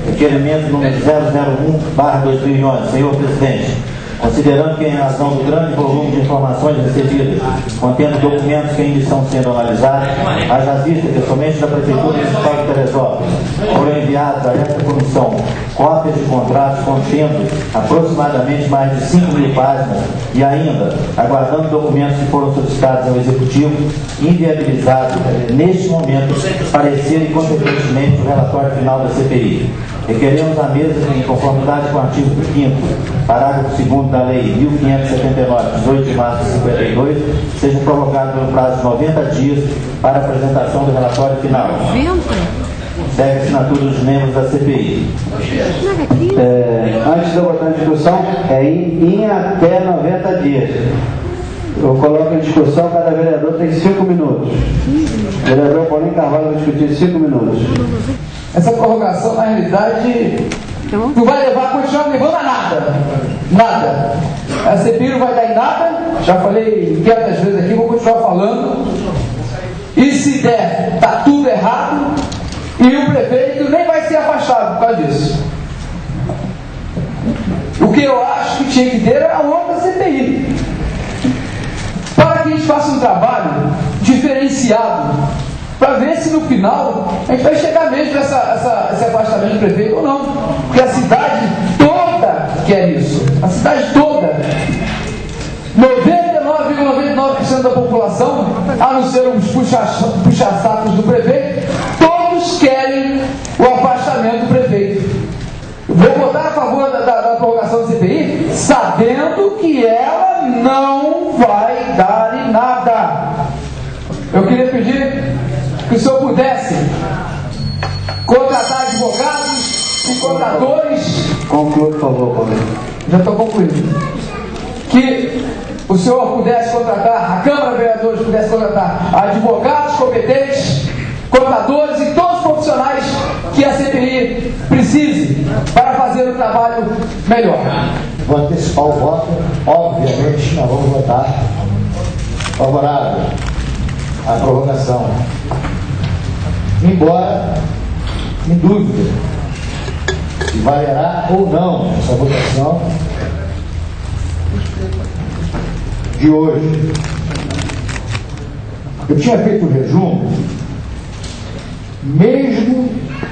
Requerimento número 001/2011. Senhor Presidente, considerando que, em razão do grande volume de informações recebidas, contendo documentos que ainda estão sendo analisados, haja vista que somente da Prefeitura Municipal de Teresópolis foram enviados a esta comissão cópias de contratos contendo aproximadamente mais de 5.000 páginas e ainda aguardando documentos que foram solicitados ao Executivo, inviabilizado neste momento parecer e, consequentemente, o relatório final da CPI. Requeremos à mesa que, em conformidade com o artigo 5º, parágrafo 2º da Lei 1579, 18 de março de 52, seja prorrogado pelo prazo de 90 dias para a apresentação do relatório final. Segue a assinatura dos membros da CPI. Antes de eu botar em discussão, em até 90 dias. Eu coloco em discussão, cada vereador tem 5 minutos. O vereador Paulinho Carvalho vai discutir 5 minutos. Essa prorrogação, na realidade, não vai levar, continuar levando a nada. Nada. A CPI não vai dar em nada. Já falei 500 vezes aqui, vou continuar falando. E se der, está tudo errado. E o prefeito nem vai ser afastado por causa disso. O que eu acho que tinha que ter era a outra CPI. Para que a gente faça um trabalho diferenciado, para ver se no final a gente vai chegar mesmo esse afastamento do prefeito ou não. Porque a cidade toda quer isso. A cidade toda. 99,99% da população, a não ser uns puxa-sacos do prefeito, todos querem o afastamento do prefeito. Vou votar a favor da prorrogação da CPI, sabendo que ela não vai dar em nada. Eu queria pedir que o senhor pudesse contratar advogados e contadores. Conclua, por favor, Paulinho. Já estou concluindo. Que o senhor pudesse contratar, a Câmara de Vereadores pudesse contratar advogados competentes, contadores e todos os profissionais que a CPI precise para fazer um trabalho melhor. Vou antecipar o voto. Obviamente, nós vamos votar favorável à prorrogação. Embora, em dúvida, se valerá ou não essa votação de hoje. Eu tinha feito um resumo, mesmo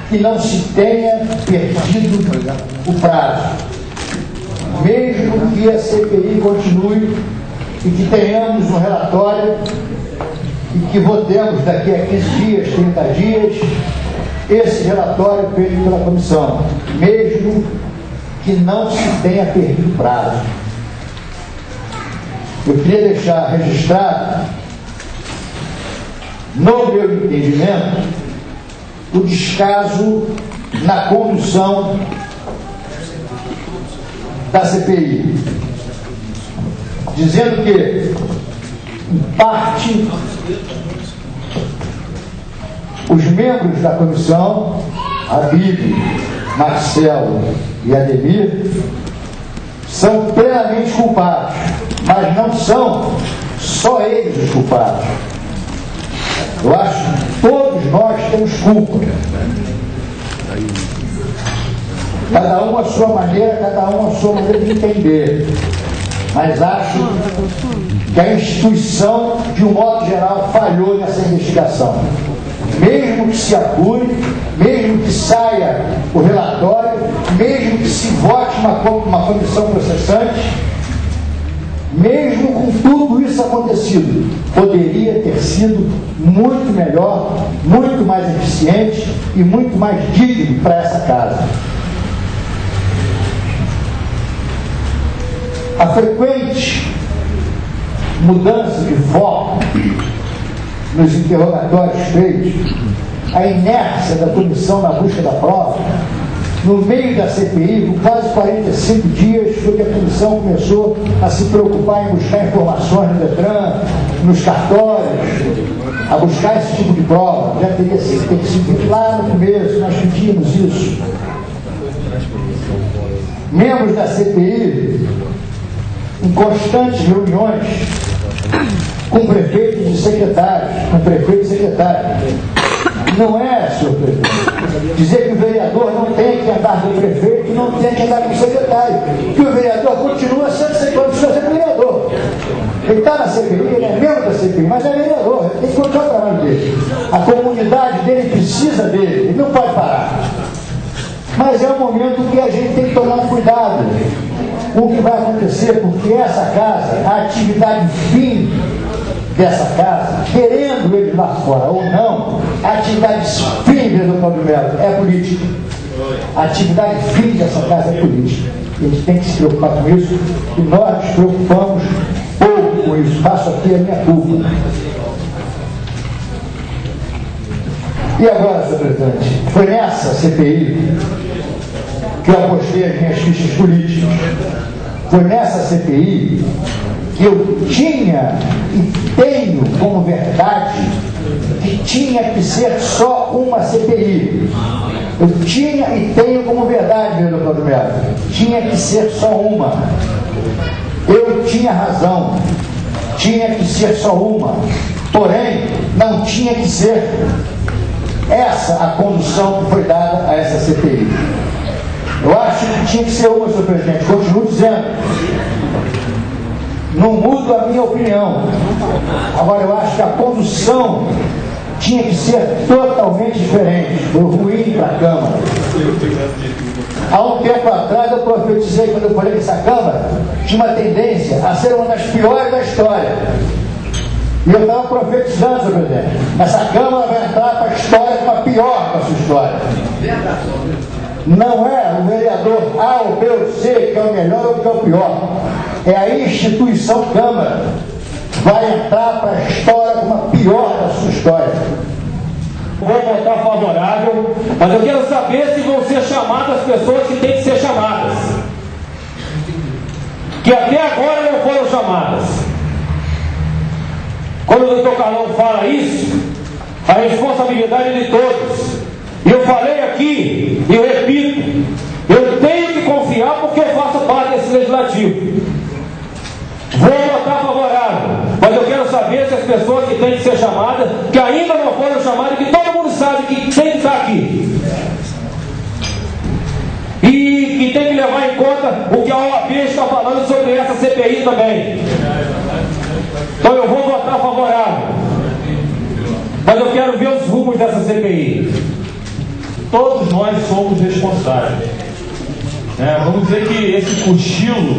que não se tenha perdido o prazo, mesmo que a CPI continue e que tenhamos um relatório e que votemos daqui a 15 dias, 30 dias, esse relatório feito pela comissão, mesmo que não se tenha perdido o prazo. Eu queria deixar registrado, no meu entendimento, o descaso na condução da CPI, dizendo que, em parte, os membros da comissão, Habib, Marcelo e Ademir, são plenamente culpados, mas não são só eles os culpados. Eu acho que todos nós temos culpa. Cada um a sua maneira, cada um a sua maneira de entender. Mas acho que a instituição, de um modo geral, falhou nessa investigação. Mesmo que se apure, mesmo que saia o relatório, mesmo que se vote uma comissão processante, mesmo com tudo isso acontecido, poderia ter sido muito melhor, muito mais eficiente e muito mais digno para essa casa. A frequente mudança de foco nos interrogatórios feitos, a inércia da comissão na busca da prova, no meio da CPI, por quase 45 dias, foi que a comissão começou a se preocupar em buscar informações no Detran, nos cartórios, a buscar esse tipo de prova. Já teria sido lá no começo, nós pedimos isso. Membros da CPI, em constantes reuniões com prefeitos e secretários, com prefeitos e secretários, Não é, senhor prefeito, dizer que o vereador não tem que andar com o prefeito, não tem que andar com o secretário, que o vereador continua sendo vereador. Ele está na CPI, ele é membro da CPI, mas é vereador, ele tem que continuar o trabalho dele. A comunidade dele precisa dele, ele não pode parar. Mas é um momento que a gente tem que tomar um cuidado com o que vai acontecer, porque essa casa, a atividade fim dessa casa, querendo ele lá fora ou não, a atividade fim do Cláudio Melo é política. A atividade fim dessa casa é política. A gente tem que se preocupar com isso e nós nos preocupamos pouco com isso. Faço aqui a minha culpa. E agora, senhor presidente, foi nessa CPI que eu apostei as minhas fichas políticas. Foi nessa CPI que eu tinha e tenho como verdade que tinha que ser só uma CPI. Eu tinha e tenho como verdade, meu doutor Melo, tinha que ser só uma. Eu tinha razão, tinha que ser só uma. Porém, não tinha que ser essa a condução que foi dada a essa CPI. Eu acho que tinha que ser uma, senhor presidente, continuo dizendo. Não mudo a minha opinião. Agora, eu acho que a condução tinha que ser totalmente diferente. Foi ruim para a Câmara. Há um tempo atrás eu profetizei, quando eu falei que essa Câmara tinha uma tendência a ser uma das piores da história. E eu estava profetizando, senhor presidente, essa Câmara vai entrar para a história como a pior da sua história. Não é o vereador A ou B ou C que é o melhor ou que é o pior. É a instituição Câmara. Vai entrar para a história como a pior da sua história. Vou votar favorável, mas eu quero saber se vão ser chamadas as pessoas que têm que ser chamadas. Que até agora não foram chamadas. Quando o doutor Carlão fala isso, a responsabilidade é de todos. E eu falei aqui, e repito, eu tenho que confiar porque eu faço parte desse legislativo. Vou votar favorável, mas eu quero saber se as pessoas que têm que ser chamadas, que ainda não foram chamadas, que todo mundo sabe que tem que estar aqui. E que tem que levar em conta o que a OAB está falando sobre essa CPI também. Então eu vou votar favorável, mas eu quero ver os rumos dessa CPI. Todos nós somos responsáveis. Vamos dizer que esse cochilo,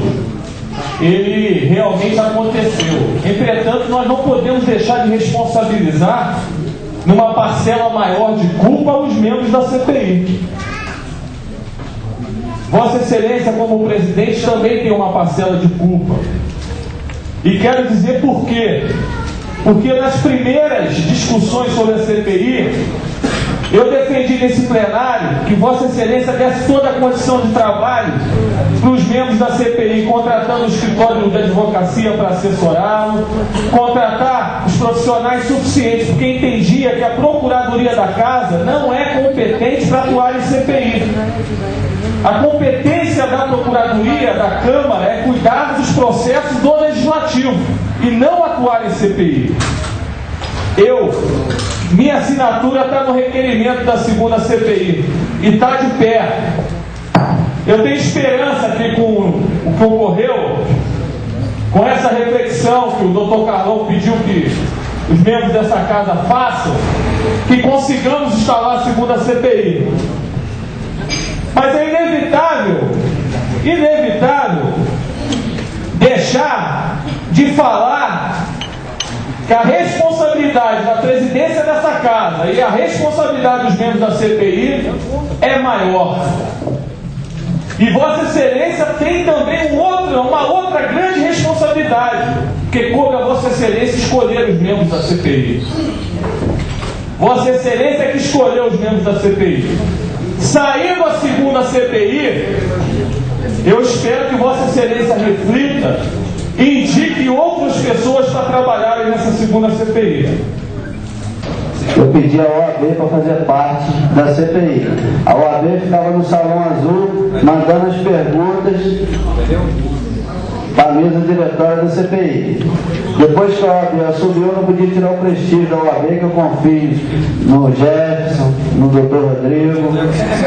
ele realmente aconteceu. Entretanto, nós não podemos deixar de responsabilizar numa parcela maior de culpa os membros da CPI. Vossa Excelência, como presidente, também tem uma parcela de culpa. E quero dizer por quê. Porque nas primeiras discussões sobre a CPI, eu defendi nesse plenário que Vossa Excelência desse toda a condição de trabalho para os membros da CPI, contratando o escritório de advocacia para assessorá-lo, contratar os profissionais suficientes, porque entendia que a Procuradoria da Casa não é competente para atuar em CPI. A competência da Procuradoria da Câmara é cuidar dos processos do Legislativo e não atuar em CPI. Minha assinatura está no requerimento da segunda CPI e está de pé. Eu tenho esperança que com o que ocorreu, com essa reflexão que o doutor Carlão pediu que os membros dessa casa façam, que consigamos instalar a segunda CPI. Mas é inevitável deixar de falar que a responsabilidade da presidência dessa casa e a responsabilidade dos membros da CPI é maior. E Vossa Excelência tem também uma outra grande responsabilidade, porque coube a Vossa Excelência escolher os membros da CPI. Vossa Excelência é que escolheu os membros da CPI. Saindo a segunda CPI, eu espero que Vossa Excelência reflita e indique outras pessoas para trabalharem nessa segunda CPI. Eu pedi a OAB para fazer parte da CPI. A OAB ficava no Salão Azul, mandando as perguntas. para a mesa diretória da CPI. Depois que a OAB assumiu, eu não podia tirar o prestígio da OAB, que eu confio no Jefferson, no Dr. Rodrigo,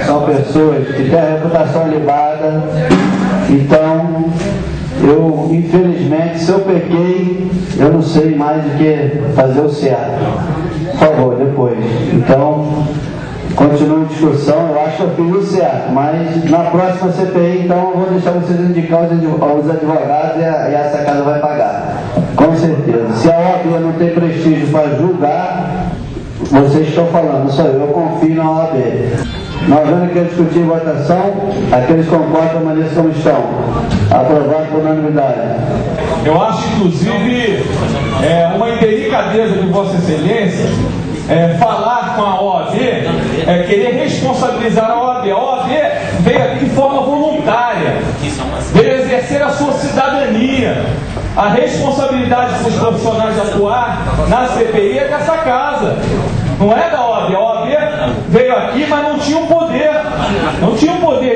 são pessoas que têm a reputação ilibada. Então, eu, infelizmente, se eu pequei, eu não sei mais do que fazer o certo. Por favor, depois. Então, continua a discussão, eu acho que eu fiz o certo, mas na próxima CPI, então, eu vou deixar vocês indicar os advogados e essa casa vai pagar. Com certeza. Se a OAB não tem prestígio para julgar, vocês estão falando, não sou eu confio na OAB. Nós vamos querer discutir em votação, aqueles que concordam da maneira como estão. Aprovado por unanimidade. Eu acho, inclusive, uma indelicadeza de Vossa Excelência falar com a OAB, querer responsabilizar a OAB. A OAB veio aqui de forma voluntária, veio exercer a sua cidadania. A responsabilidade dos profissionais de atuar na CPI é dessa casa, não é da OAB. A OAB veio aqui, mas não tinha o poder,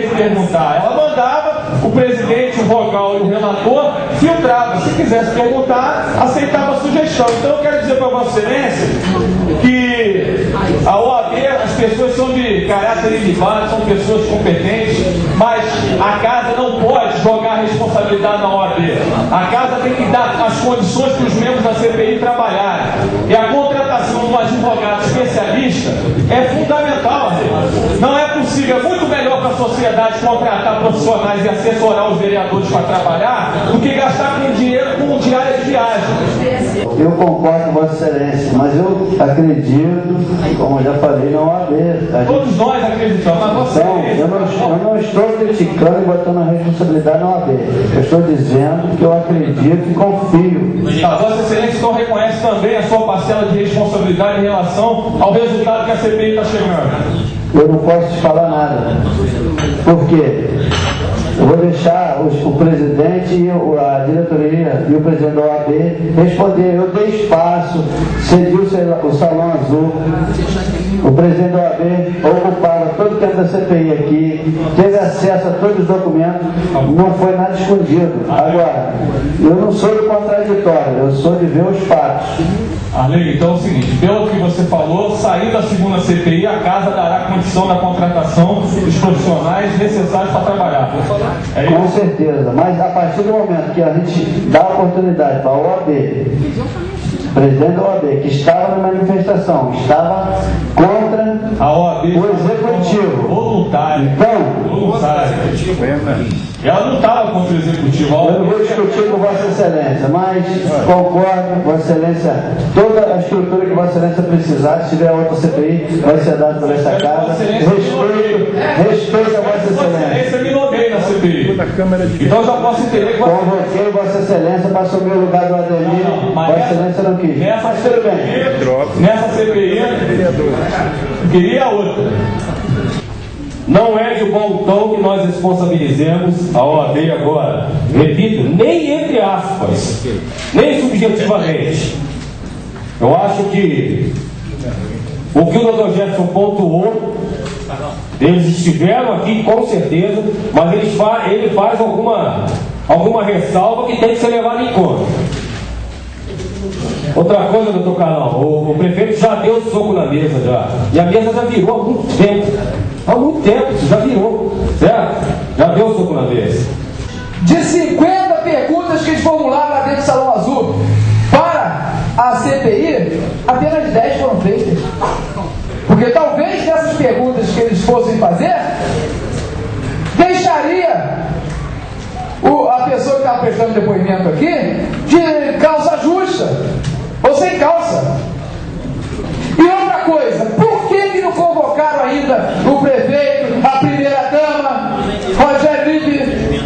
de perguntar. Ela mandava o presidente, o vogal e o relator, filtrava. Se quisesse perguntar, aceitava a sugestão. Então eu quero dizer para Vossa Excelência que a OAB, as pessoas são de caráter ilibado, são pessoas competentes, mas a casa não pode jogar a responsabilidade na OAB. A casa tem que dar as condições para os membros da CPI trabalharem. E a contratação de um advogado especialista é fundamental. Não é possível, é muito melhor para a sociedade contratar profissionais e assessorar os vereadores para trabalhar do que gastar com dinheiro com diária de viagem. Eu concordo com Vossa Excelência, mas eu acredito, como eu já falei, na OAB. Todos nós acreditamos, mas Vossa Excelência... Eu não estou criticando e botando a responsabilidade na OAB. Eu estou dizendo que eu acredito e confio. A Vossa Excelência então reconhece também a sua parcela de responsabilidade em relação ao resultado que a CPI está chegando. Eu não posso te falar nada. Por quê? Eu vou deixar o presidente e a diretoria e o presidente da OAB responder. Eu dei espaço, cedi o salão azul. O presidente da OAB ocupava todo o tempo da CPI aqui, teve acesso a todos os documentos, não foi nada escondido. Agora, eu não sou do contraditório, eu sou de ver os fatos. Arlene, então é o seguinte, pelo que você falou, saindo da segunda CPI, a casa dará condição da contratação dos profissionais necessários para trabalhar. É isso? Com certeza, mas a partir do momento que a gente dá a oportunidade para a OAB, o presidente da OAB, que estava na manifestação, estava contra a OAB, o executivo. Voluntário. Então, voluntário. Ela não estava contra o executivo. Eu não vou discutir com Vossa Excelência, mas concordo, Vossa Excelência, toda a estrutura que Vossa Excelência precisar, se tiver outra CPI, vai ser dada por essa casa. Respeito a Vossa Excelência. Vossa Excelência me nomeia na CPI. Então eu já posso entender que convoquei Vossa Excelência para assumir o lugar do Ademir. Vossa Excelência não quis. Mas tudo bem. Nessa CPI, queria outra. Não é de bom tom que nós responsabilizemos a OAB agora. Repito, nem entre aspas, nem subjetivamente. Eu acho que o que o Dr. Jefferson pontuou, eles estiveram aqui com certeza, mas ele faz alguma ressalva que tem que ser levada em conta. Outra coisa, doutor Carlão, o prefeito já deu soco na mesa já. E a mesa já virou há muito tempo. Há muito tempo, já virou. Certo? Já deu soco na mesa. De 50 perguntas que eles formularam lá dentro do Salão Azul para a CPI, apenas 10 foram feitas. Porque talvez dessas perguntas que eles fossem fazer, deixaria a pessoa que estava prestando depoimento aqui de calça justa ou sem calça. E outra coisa, por que não convocaram ainda o prefeito, a primeira-dama, Rogério Lipe?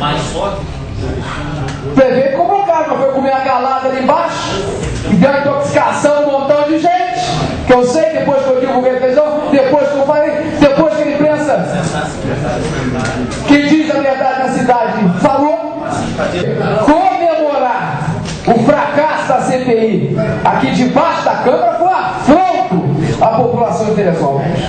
O prefeito convocaram, mas foi comer a galada ali embaixo e deu uma intoxicação um montão de gente, que eu sei depois que eu divulguei a televisão, depois que eu falei, depois que a imprensa que diz a verdade na cidade falou. Comemorar o fracasso da CPI aqui debaixo da Câmara foi um afronto à população de Teresópolis.